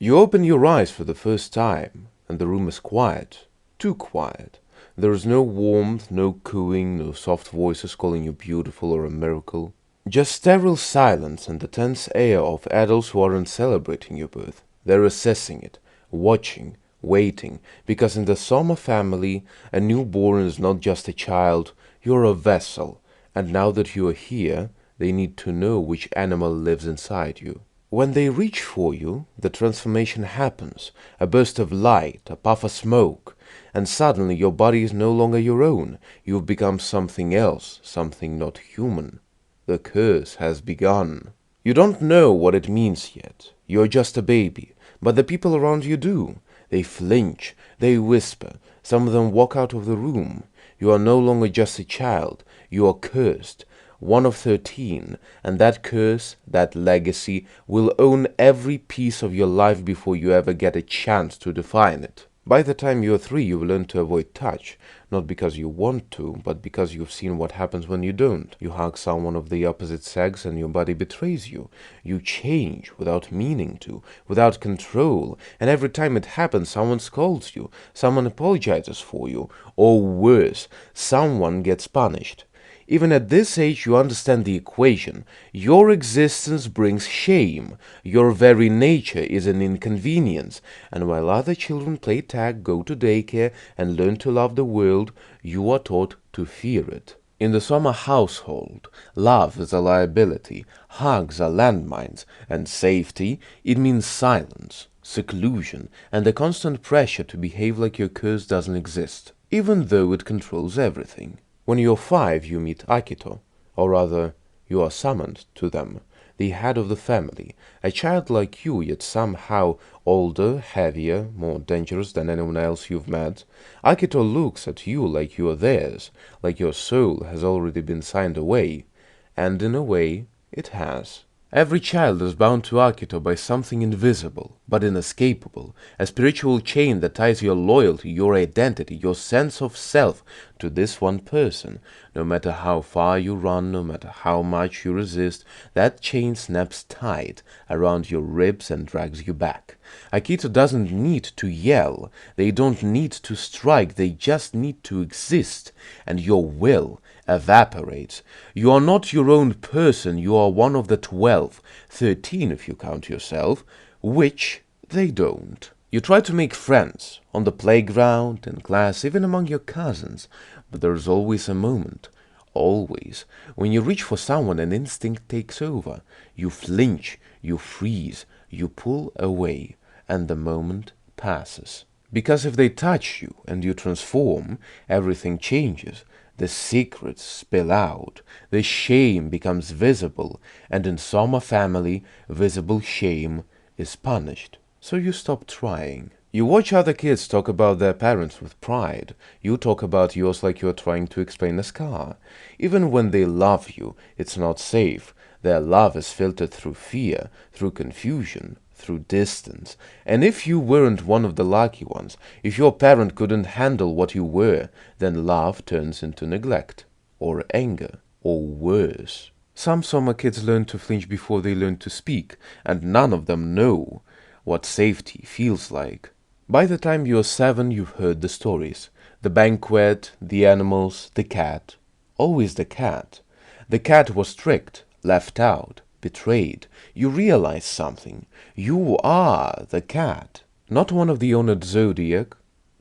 You open your eyes for the first time, and the room is quiet. Too quiet. There is no warmth, no cooing, no soft voices calling you beautiful or a miracle. Just sterile silence and the tense air of adults who aren't celebrating your birth. They're assessing it, watching, waiting, because in the Sohma family, a newborn is not just a child, you're a vessel, and now that you are here, they need to know which animal lives inside you. When they reach for you, the transformation happens, a burst of light, a puff of smoke, and suddenly your body is no longer your own. You've become something else, something not human. The curse has begun. You don't know what it means yet. You're just a baby, but the people around you do. They flinch, they whisper, some of them walk out of the room. You are no longer just a child, you are cursed, one of 13, and that curse, that legacy, will own every piece of your life before you ever get a chance to define it. By the time you're 3, you will learn to avoid touch, not because you want to, but because you've seen what happens when you don't. You hug someone of the opposite sex and your body betrays you. You change without meaning to, without control, and every time it happens, someone scolds you, someone apologizes for you, or worse, someone gets punished. Even at this age, you understand the equation. Your existence brings shame. Your very nature is an inconvenience. And while other children play tag, go to daycare, and learn to love the world, you are taught to fear it. In the Sohma household, love is a liability, hugs are landmines, and safety, it means silence, seclusion, and the constant pressure to behave like your curse doesn't exist, even though it controls everything. When you're 5, you meet Akito, or rather, you are summoned to them, the head of the family, a child like you, yet somehow older, heavier, more dangerous than anyone else you've met. Akito looks at you like you are theirs, like your soul has already been signed away, and in a way, it has. Every child is bound to Akito by something invisible, but inescapable, a spiritual chain that ties your loyalty, your identity, your sense of self to this one person. No matter how far you run, no matter how much you resist, that chain snaps tight around your ribs and drags you back. Akito doesn't need to yell, they don't need to strike, they just need to exist, and your will evaporates. You are not your own person, you are one of the 12, 13 if you count yourself, which they don't. You try to make friends, on the playground, in class, even among your cousins, but there's always a moment, always, when you reach for someone and instinct takes over. You flinch, you freeze, you pull away, and the moment passes. Because if they touch you and you transform, everything changes. The secrets spill out, the shame becomes visible, and in Sohma family, visible shame is punished. So you stop trying. You watch other kids talk about their parents with pride. You talk about yours like you're trying to explain a scar. Even when they love you, it's not safe. Their love is filtered through fear, through confusion, through distance. And if you weren't one of the lucky ones, if your parent couldn't handle what you were, then love turns into neglect, or anger, or worse. Some Sohma kids learn to flinch before they learn to speak, and none of them know what safety feels like. By the time you're 7, you've heard the stories. The banquet, the animals, the cat. Always the cat. The cat was tricked, left out, betrayed. You realize something. You are the cat. Not one of the honored Zodiac,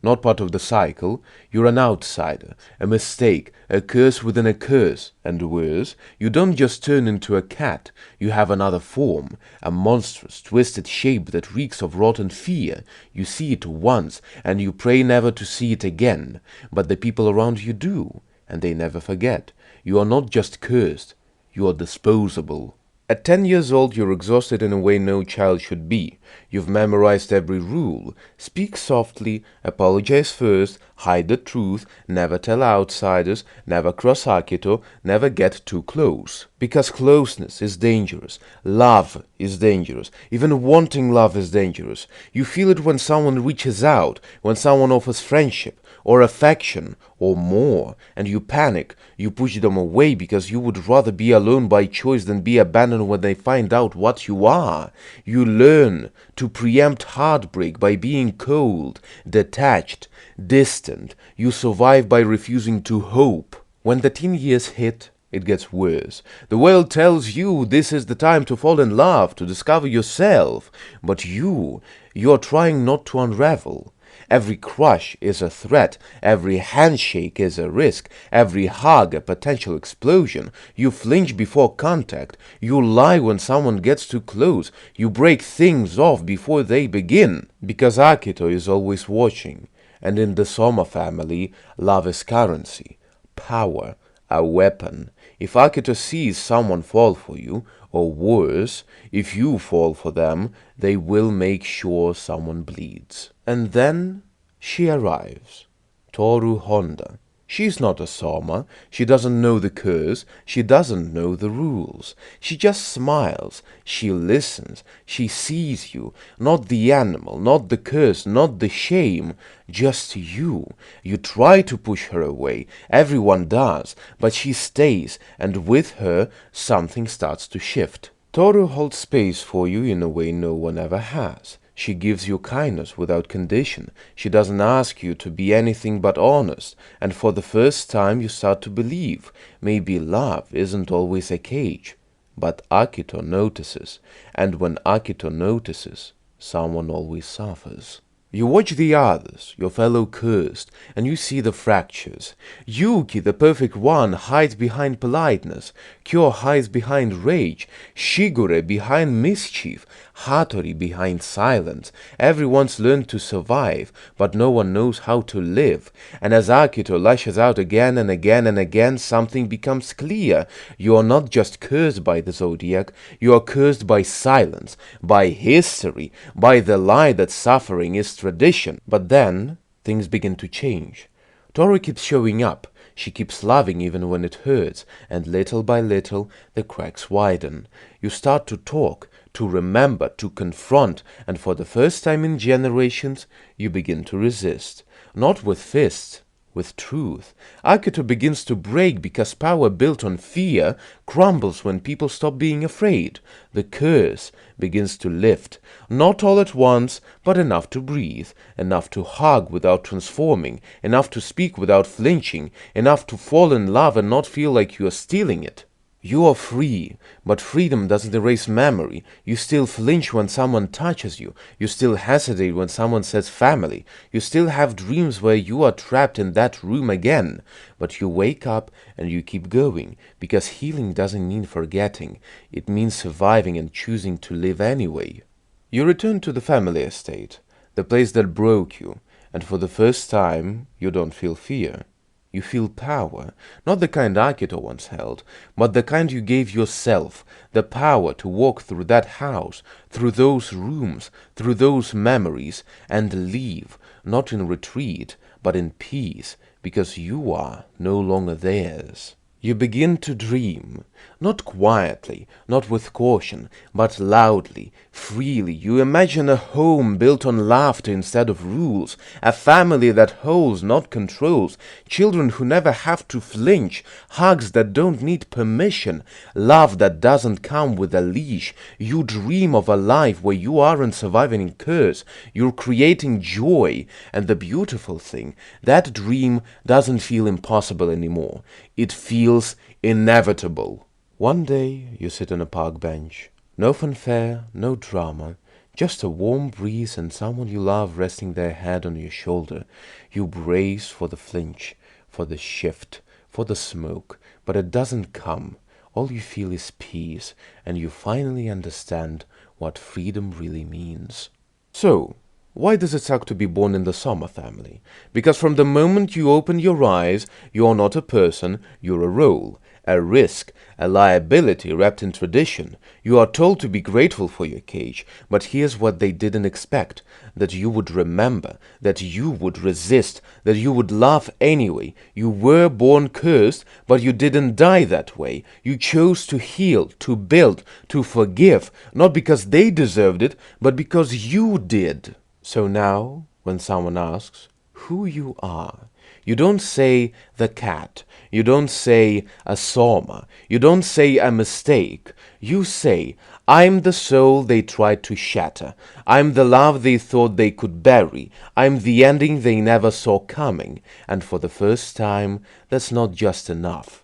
not part of the cycle. You're an outsider, a mistake, a curse within a curse. And worse, you don't just turn into a cat. You have another form, a monstrous, twisted shape that reeks of rotten fear. You see it once, and you pray never to see it again. But the people around you do, and they never forget. You are not just cursed, you are disposable. At 10 years old, you're exhausted in a way no child should be. You've memorized every rule. Speak softly, apologize first, hide the truth, never tell outsiders, never cross Akito, never get too close. Because closeness is dangerous. Love is dangerous. Even wanting love is dangerous. You feel it when someone reaches out, when someone offers friendship, or affection, or more, and you panic. You push them away because you would rather be alone by choice than be abandoned when they find out what you are. You learn to preempt heartbreak by being cold, detached, distant. You survive by refusing to hope. When the teen years hit, it gets worse. The world tells you this is the time to fall in love, to discover yourself. But you're trying not to unravel. Every crush is a threat, every handshake is a risk, every hug a potential explosion. You flinch before contact, you lie when someone gets too close, you break things off before they begin. Because Akito is always watching, and in the Sohma family, love is currency, power, a weapon. If Akito sees someone fall for you, or worse, if you fall for them, they will make sure someone bleeds. And then she arrives. Toru Honda. She's not a Sohma. She doesn't know the curse. She doesn't know the rules. She just smiles. She listens. She sees you. Not the animal, not the curse, not the shame. Just you. You try to push her away. Everyone does. But she stays, and with her, something starts to shift. Toru holds space for you in a way no one ever has. She gives you kindness without condition. She doesn't ask you to be anything but honest. And for the first time you start to believe maybe love isn't always a cage. But Akito notices. And when Akito notices, someone always suffers. You watch the others, your fellow cursed, and you see the fractures. Yuki, the perfect one, hides behind politeness. Kyo hides behind rage. Shigure behind mischief. Hattori behind silence. Everyone's learned to survive, but no one knows how to live. And as Akito lashes out again and again and again, something becomes clear. You are not just cursed by the Zodiac, you are cursed by silence, by history, by the lie that suffering is tradition. But then, things begin to change. Toru keeps showing up. She keeps loving even when it hurts, and little by little, the cracks widen. You start to talk, to remember, to confront, and for the first time in generations, you begin to resist. Not with fists, with truth. Akito begins to break because power built on fear crumbles when people stop being afraid. The curse begins to lift, not all at once, but enough to breathe, enough to hug without transforming, enough to speak without flinching, enough to fall in love and not feel like you are stealing it. You are free, but freedom doesn't erase memory. You still flinch when someone touches you. You still hesitate when someone says family. You still have dreams where you are trapped in that room again. But you wake up and you keep going, because healing doesn't mean forgetting. It means surviving and choosing to live anyway. You return to the family estate, the place that broke you, and for the first time, you don't feel fear. You feel power, not the kind Akito once held, but the kind you gave yourself, the power to walk through that house, through those rooms, through those memories, and leave, not in retreat, but in peace, because you are no longer theirs. You begin to dream, not quietly, not with caution, but loudly, freely. You imagine a home built on laughter instead of rules, a family that holds, not controls, children who never have to flinch, hugs that don't need permission, love that doesn't come with a leash. You dream of a life where you aren't surviving curse, you're creating joy, and the beautiful thing, that dream doesn't feel impossible anymore. It feels inevitable. One day you sit on a park bench. No fanfare, no drama, just a warm breeze and someone you love resting their head on your shoulder. You brace for the flinch, for the shift, for the smoke, but it doesn't come. All you feel is peace, and you finally understand what freedom really means. So, why does it suck to be born in the Sohma family? Because from the moment you open your eyes, you're not a person, you're a role, a risk, a liability wrapped in tradition. You are told to be grateful for your cage, but here's what they didn't expect: that you would remember, that you would resist, that you would laugh anyway. You were born cursed, but you didn't die that way. You chose to heal, to build, to forgive, not because they deserved it, but because you did. So now, when someone asks who you are, you don't say the cat, you don't say a Sohma, you don't say a mistake. You say, I'm the soul they tried to shatter. I'm the love they thought they could bury. I'm the ending they never saw coming. And for the first time, that's not just enough.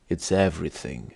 It's everything.